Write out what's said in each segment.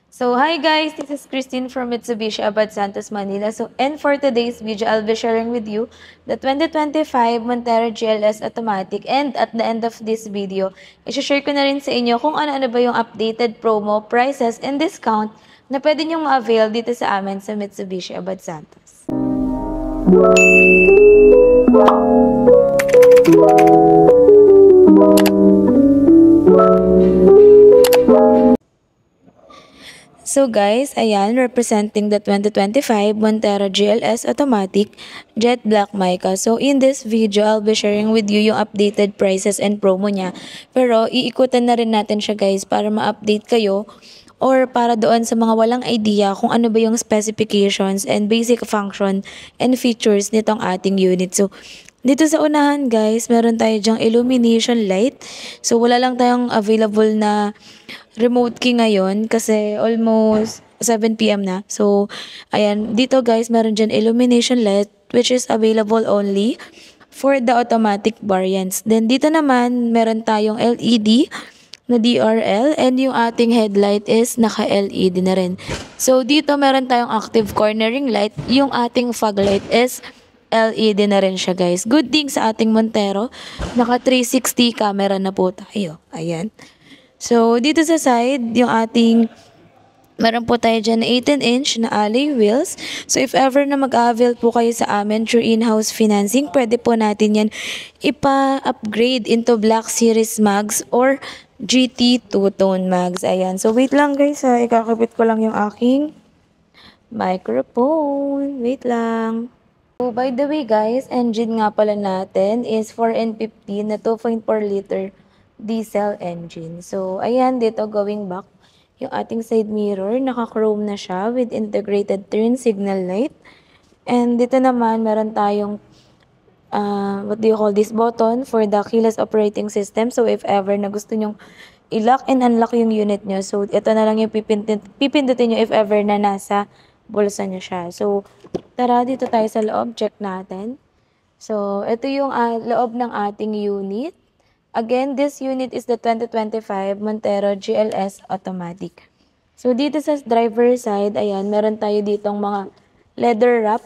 So, hi guys, this is Christine from Mitsubishi Abad Santos, Manila. And for today's video, I'll be sharing with you the 2025 Montero GLS Automatic. And at the end of this video, i-share ko na rin sa inyo kung ano-ano ba yung updated promo, prices, and discount na pwede nyong ma-avail dito sa amin sa Mitsubishi Abad Santos. So guys, ayan, representing the 2025 Montero GLS Automatic Jet Black Mica. So in this video, I'll be sharing with you yung updated prices and promo niya. Pero iikutan na rin natin siya guys para ma-update kayo or para doon sa mga walang idea kung ano ba yung specifications and basic function and features nitong ating unit. So dito sa unahan guys, meron tayo dyang illumination light. So wala lang tayong available na remote key ngayon kasi almost 7 p.m. na. So, ayan, dito guys, meron dyan illumination light which is available only for the automatic variants. Then, dito naman, meron tayong LED na DRL and yung ating headlight is naka-LED na rin. So, dito meron tayong active cornering light. Yung ating fog light is LED na rin siya guys. Good thing sa ating Montero, naka 360 camera na po tayo. Ayan. So, dito sa side, yung ating, meron po tayo dyan na 18-inch na alloy wheels. So, if ever na mag-avail po kayo sa amin through in-house financing, pwede po natin yan ipa-upgrade into Black Series mags or GT two-tone mags. Ayan. So, wait lang guys ha. Ikakabit ko lang yung aking microphone. Wait lang. So, by the way guys, engine nga pala natin is 4N15 na 2.4 liter diesel engine. So, ayan, dito going back, yung ating side mirror, naka-chrome na siya with integrated turn signal light. And dito naman, meron tayong, what do you call this, button for the keyless operating system. So, if ever na gusto nyong i-lock and unlock yung unit nyo, so, ito na lang yung pipindutin nyo if ever na nasa bulsa nyo siya. So, tara, dito tayo sa loob, check natin. So, ito yung loob ng ating unit. Again, this unit is the 2025 Montero GLS Automatic. So, dito sa driver side, ayan, meron tayo ditong mga leather wrap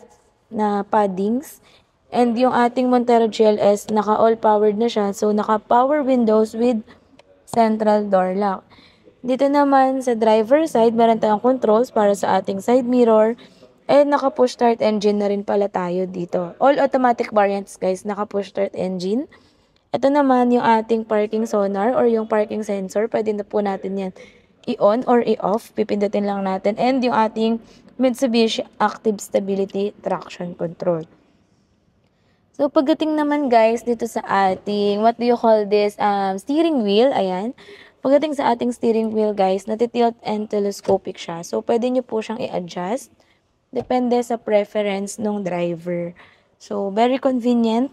na paddings. And yung ating Montero GLS, naka all-powered na siya. So, naka power windows with central door lock. Dito naman sa driver side, meron tayong controls para sa ating side mirror. And naka push start engine na rin pala tayo dito. All automatic variants guys, naka push start engine. Ito naman yung ating parking sonar or yung parking sensor. Pwede na po natin yan i-on or i-off. Pipindutin lang natin. And yung ating Mitsubishi Active Stability Traction Control. So, pagdating naman guys dito sa ating, what do you call this, steering wheel, ayan. Pagdating sa ating steering wheel guys, natitilt and telescopic siya. So, pwede nyo po siyang i-adjust. Depende sa preference ng driver. So, very convenient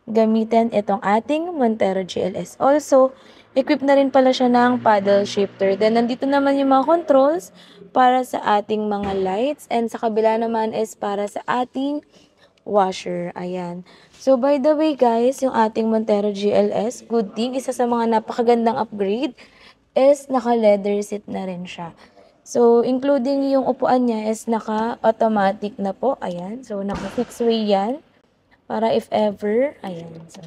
gamitin itong ating Montero GLS. Also, equipped na rin pala siya ng paddle shifter. Then, nandito naman yung mga controls para sa ating mga lights. And sa kabila naman is para sa ating washer. Ayan. So, by the way guys, yung ating Montero GLS, good thing, isa sa mga napakagandang upgrade is naka-leather seat na rin siya. So, including yung upuan niya is naka-automatic na po. Ayan. So, naka-6-way yan. Para if ever, ayan. So,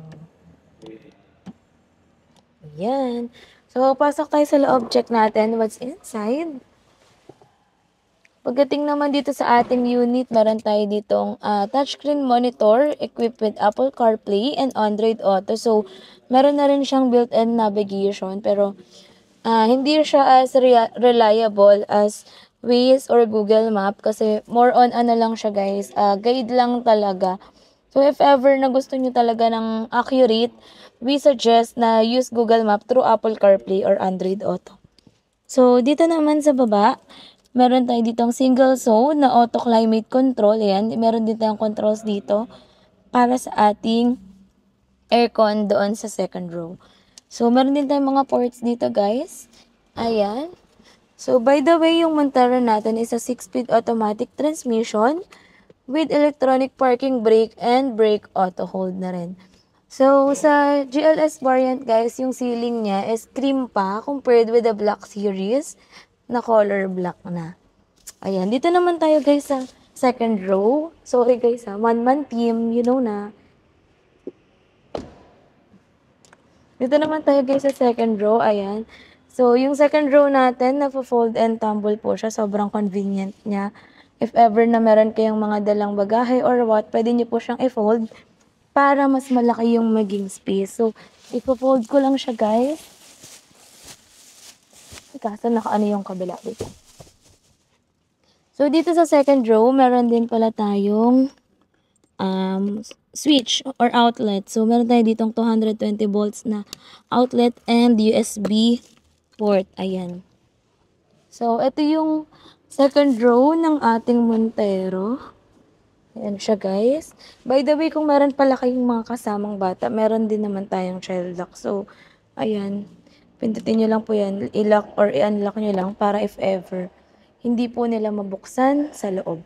ayan. So, pasok tayo sa loob. Check natin what's inside. Pagdating naman dito sa ating unit, meron tayo ditong touchscreen monitor equipped with Apple CarPlay and Android Auto. So, meron na rin siyang built-in navigation. Pero, hindi siya as reliable as Waze or Google Map. Kasi, more on ano lang siya guys. Guide lang talaga. So, if ever na gusto nyo talaga ng accurate, we suggest na use Google Map through Apple CarPlay or Android Auto. So, dito naman sa baba, meron tayo ditong single zone na auto climate control. Ayan, meron din tayong controls dito para sa ating aircon doon sa second row. So, meron din tayong mga ports dito guys. Ayan. So, by the way, yung Montero natin is a 6-speed automatic transmission with electronic parking brake and brake auto hold na rin. So, sa GLS variant guys, yung ceiling niya is cream pa compared with the Black Series. na color black na. Ayan, dito naman tayo guys sa second row. Sorry guys ha, man-man team, you know na. Dito naman tayo guys sa second row, ayan. So, yung second row natin, na-fold and tumble po siya. Sobrang convenient niya. If ever na meron kayong mga dalang bagahe or what, pwede niyo po siyang i-fold para mas malaki yung maging space. So, i-fold ko lang siya guys. Kaso nakaano yung kabila dito. So, dito sa second row, meron din pala tayong switch or outlet. So, meron tayo ditong 220 volts na outlet and USB port. Ayan. So, ito yung second row ng ating Montero. Ayan siya, guys. By the way, kung meron pala kayong mga kasamang bata, meron din naman tayong child lock. So, ayan. Pindutin nyo lang po yan. I-lock or i-unlock nyo lang para if ever, hindi po nila mabuksan sa loob.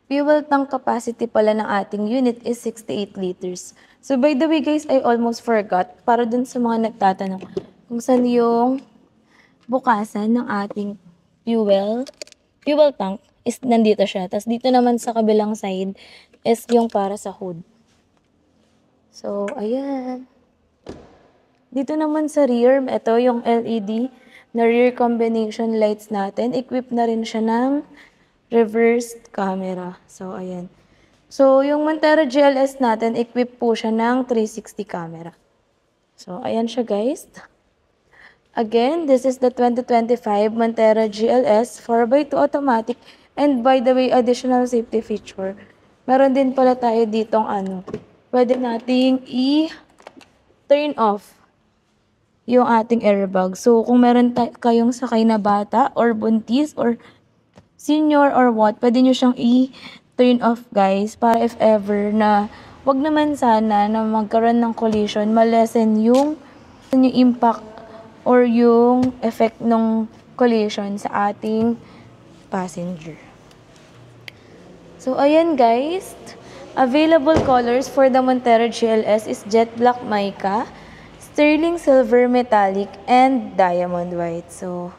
Fuel tank capacity pala ng ating unit is 68 liters. So, by the way guys, I almost forgot para dun sa mga nagtatanong kung saan yung bukasan ng ating fuel tank is nandito siya. Tapos dito naman sa kabilang side is yung para sa hood. So, ayan. Dito naman sa rear, ito yung LED na rear combination lights natin. Equipped na rin siya ng reversed camera. So, ayan. So, yung Montero GLS natin, equipped po siya ng 360 camera. So, ayan siya guys. Again, this is the 2025 Montero GLS 4x2 automatic. And by the way, additional safety feature. Meron din pala tayo ditong pwede nating i-turn off yung ating airbag. So, kung meron kayong sakay na bata or buntis or senior or what, pwede nyo siyang i-turn off guys para if ever na wag naman sana na magkaroon ng collision, malesen yung impact or yung effect ng collision sa ating passenger. So, ayan guys. Available colors for the Montero GLS is jet black mica, sterling silver metallic, and diamond white. So,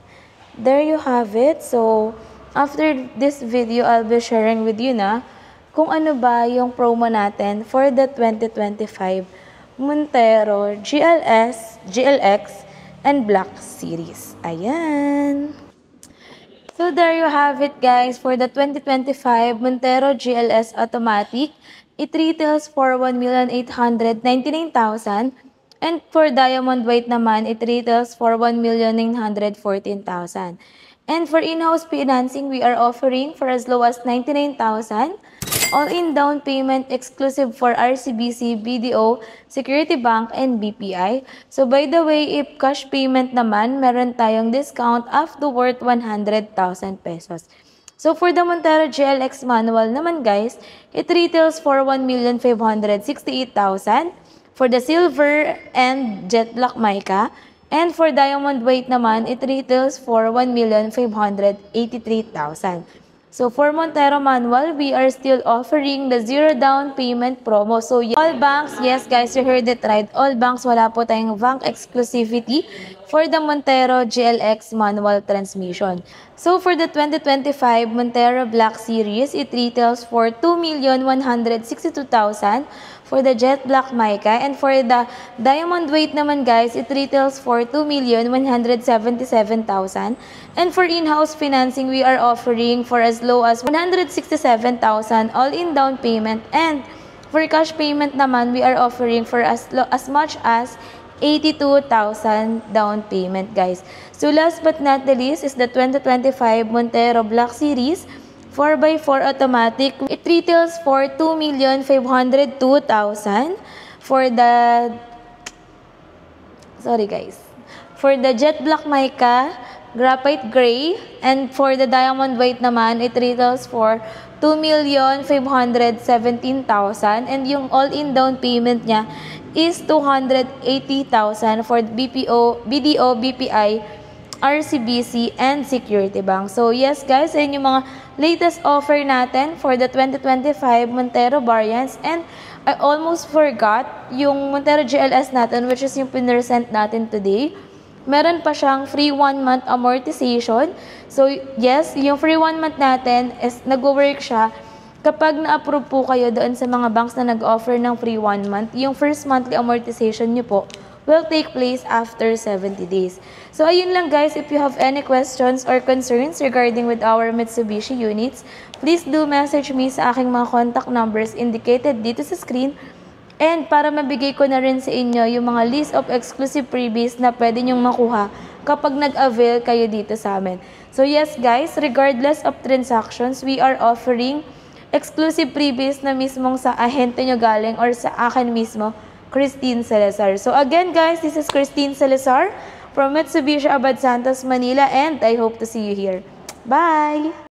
there you have it. So, after this video, I'll be sharing with you na kung ano ba yung promo natin for the 2025 Montero GLS, GLX, and Black Series. Ayan. So, there you have it guys for the 2025 Montero GLS Automatic. It retails for 1,899,000. And for Diamond White naman, it retails for 1,914,000. And for in-house financing, we are offering for as low as 99,000. All-in down payment exclusive for RCBC, BDO, Security Bank, and BPI. So by the way, if cash payment naman, meron tayong discount up to worth 100,000 pesos. So for the Montero GLX manual naman guys, it retails for 1,568,000 for the silver and jet black mica. And for diamond weight naman, it retails for 1,583,000. So for Montero manual, we are still offering the zero down payment promo. So all banks, yes guys, you heard it right. All banks, wala po tayong bank exclusivity for the Montero GLX manual transmission. So for the 2025 Montero Black Series, it retails for 2,162,000 for the jet black mica. And for the diamond weight naman guys, it retails for 2,177,000. And for in-house financing, we are offering for as low as 167,000 all-in down payment. And for cash payment naman, we are offering for as much as 82,000 down payment guys. So last but not the least is the 2025 Montero Black Series 4x4 automatic. It retails for 2,502,000 for the for the jet black mica, graphite gray, and for the diamond white naman, it retails for 2,517,000, and yung all-in down payment niya is 280,000 for BPO, BDO, BPI, RCBC, and Security Bank. So yes guys, ayun yung mga latest offer natin for the 2025 Montero variants. And I almost forgot yung Montero GLS natin, which is yung pinresent natin today. meron pa siyang free 1 month amortization. So, yes, yung free 1 month natin is nag-work siya kapag na-approve po kayo doon sa mga banks na nag-offer ng free 1 month. Yung first monthly amortization nyo po will take place after 70 days. So, ayun lang guys. If you have any questions or concerns regarding with our Mitsubishi units, please do message me sa aking mga contact numbers indicated dito sa screen. And para mabigay ko na rin sa inyo yung mga list of exclusive freebies na pwede nyong makuha kapag nag-avail kayo dito sa amin. So yes guys, regardless of transactions, we are offering exclusive freebies na mismong sa ahente nyo galing or sa akin mismo, Christine Salazar. So again guys, this is Christine Salazar from Mitsubishi Abad Santos, Manila, and I hope to see you here. Bye!